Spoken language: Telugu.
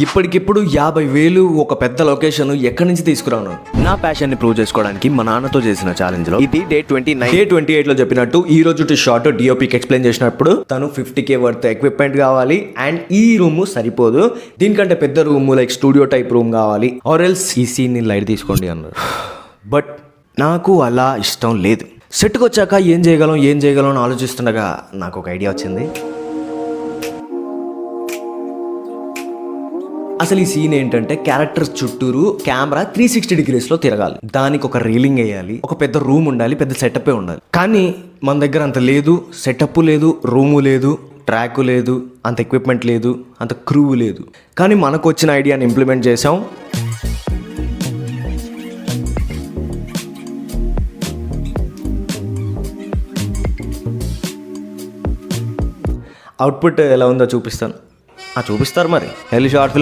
ఇప్పటికిప్పుడు 50,000 ఒక పెద్ద లొకేషన్ ఎక్కడి నుంచి తీసుకురాను? నా ప్యాషన్ ని ప్రూవ్ చేసుకోవడానికి మా నాన్నతో చేసిన ఛాలెంజ్ లో ఇది డే 29. డే 28 లో చెప్పినట్టు ఈ రోజు షార్ట్ డిఓపికి ఎక్స్ప్లెయిన్ చేసినప్పుడు తను 50K వర్త్ ఎక్విప్మెంట్ కావాలి అండ్ ఈ రూమ్ సరిపోదు, దీనికంటే పెద్ద room like studio type room కావాలి ఆర్ ఎల్స్ ఈ సీన్ ని లైట్ తీసుకోండి అన్నారు. బట్ నాకు అలా ఇష్టం లేదు. సెట్కి వచ్చాక ఏం చేయగలం అని ఆలోచిస్తుండగా నాకు ఒక ఐడియా వచ్చింది. అసలు ఈ సీన్ ఏంటంటే క్యారెక్టర్స్ చుట్టూరు కెమెరా 360 డిగ్రీస్లో తిరగాలి, దానికి ఒక రీలింగ్ వేయాలి, ఒక పెద్ద రూమ్ ఉండాలి, పెద్ద సెటప్ ఉండాలి. కానీ మన దగ్గర అంత లేదు, సెటప్ లేదు, రూము లేదు, ట్రాక్ లేదు, అంత ఎక్విప్మెంట్ లేదు, అంత క్రూ లేదు. కానీ మనకు వచ్చిన ఐడియాని ఇంప్లిమెంట్ చేసాం. అవుట్పుట్ ఎలా ఉందో చూపిస్తాను. చూపిస్తారు మరి. వెళ్ళి షార్ట్ ఫిల్మ్